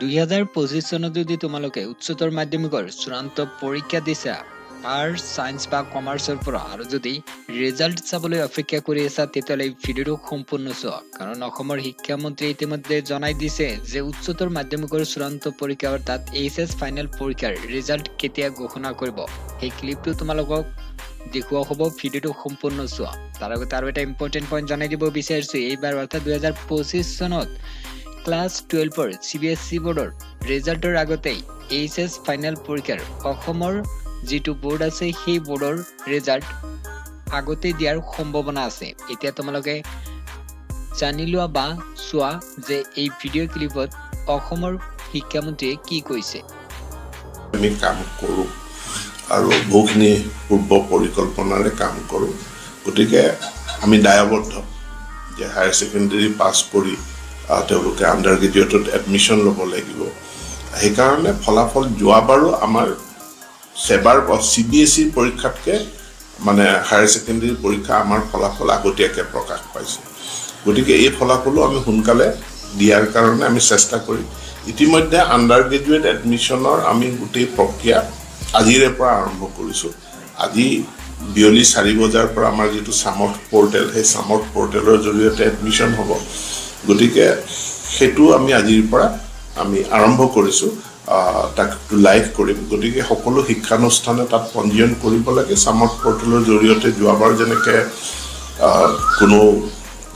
2025 চনত যদি তোমালোকে উচ্চতৰ মাধ্যমিকৰ চূড়ান্ত পৰীক্ষা দিছা আৰ্টছ সায়েন্স বা কমাৰ্চৰ পৰা আৰু যদি ৰিজাল্ট চাবলৈ অপেক্ষা কৰি আছা তেতিয়াহ'লে এই ভিডিঅ'টো সম্পূৰ্ণ চোৱা কাৰণ অসমৰ শিক্ষামন্ত্ৰী ইতিমধ্যে জনাই দিছে যে উচ্চতৰ মাধ্যমিকৰ চূড়ান্ত পৰীক্ষা অৰ্থাৎ এইচএছ ফাইনেল পৰীক্ষাৰ ৰিজাল্ট কেতিয়া ঘোষণা কৰিব এই ক্লিপটো তোমালোকক দেখুওৱা হ'ব ভিডিঅ'টো সম্পূৰ্ণ চোৱা তাৰ আগতে আৰু এটা ইম্পৰ্টেন্ট পইণ্ট জনাই দিব বিচাৰিছো এইবাৰ অৰ্থাৎ 2025 চনত ক্লাস 12 CBSE বোৰ্ডৰ ৰিজাল্টৰ আগতেই এইচএছ ফাইনেল পৰীক্ষাৰ অসমৰ যেটো বোৰ্ড আছে সেই বোৰ্ডৰ ৰিজাল্ট আগতে দিয়াৰ সম্ভাৱনা আছে এতিয়া তোমালোকে জানি লোৱা বা চোৱা যে এই ভিডিঅ' ক্লিপত অসমৰ শিক্ষামন্ত্ৰীয়ে কি কৈছে আমি কাম কৰো আৰু বহুখিনি পূৰ্ব পৰিকল্পনাৰে কাম কৰো গতিকে আমি দায়বদ্ধ যে হায়াৰ সেকেন্ডাৰী পাছ কৰি তেওঁলোকে আন্ডাৰ গ্ৰেজুৱেটত এডমিশন ল'ব লাগিব সেইকাৰণে ফলাফল যোৱাবাৰো আমাৰ সেবাৰ CBSE পৰীক্ষাতকে মানে হায়াৰ সেকেন্ডাৰী পৰীক্ষা আমাৰ ফলাফল আগতীয়াকৈ প্ৰকাশ পাইছে গতিকে এই ফলাফলো আমি সোনকালে দিয়াৰ কাৰণে আমি চেষ্টা কৰিম ইতিমধ্যে আন্ডাৰ গ্ৰেজুৱেট এডমিশনৰ আমি গোটেই প্ৰক্ৰিয়া আজিৰে পৰা আৰম্ভ কৰিছো আজি বিয়লি 4 বজাৰ পৰা আমাৰ যেটো সামৰ্থ পোৰ্টেল সেই সামৰ্থ পোৰ্টেলৰ জৰিয়তে এডমিশন হ'ব গতিকে হেতু আমি আজিৰ পৰা আমি আৰম্ভ কৰিছো তাক লাইভ কৰিম গতিকে সকলো শিক্ষানুষ্ঠানে তাত পঞ্জীয়ন কৰিব লাগে সামৰ্থ পোৰ্টেলৰ জৰিয়তে যোৱাবাৰ যেনেকৈ কোনো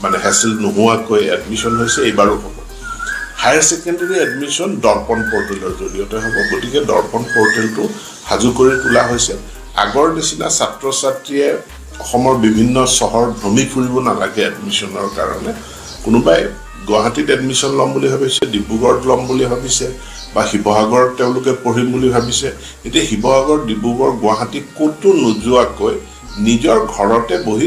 মানে হেসেল নোহোৱাকৈ এডমিশন হৈছে এইবাৰো হ'ব হায়াৰ সেকেন্ডাৰী এডমিশন দৰ্পণ পোৰ্টেলৰ জৰিয়তে হ'ব গতিকে দৰ্পণ পোৰ্টেলটো হাজু কৰি তোলা হৈছে আগৰ নিচিনা ছাত্ৰ ছাত্ৰীয়ে অসমৰ বিভিন্ন চহৰ ভ্ৰমি ফুৰিব নালাগে এডমিশনৰ কাৰণে কোনোবাই গুৱাহাটীত এডমিশন লম বুলি ভাবিছে ডিব্ৰুগড়ত লম বুলি ভাবিছে বা শিৱসাগৰত তেওঁলোকে পঢ়িম বুলি ভাবিছে এতিয়া শিৱসাগৰ ডিব্ৰুগড় গুৱাহাটী কোটো নোযোৱাকৈ নিজৰ ঘৰতে বহি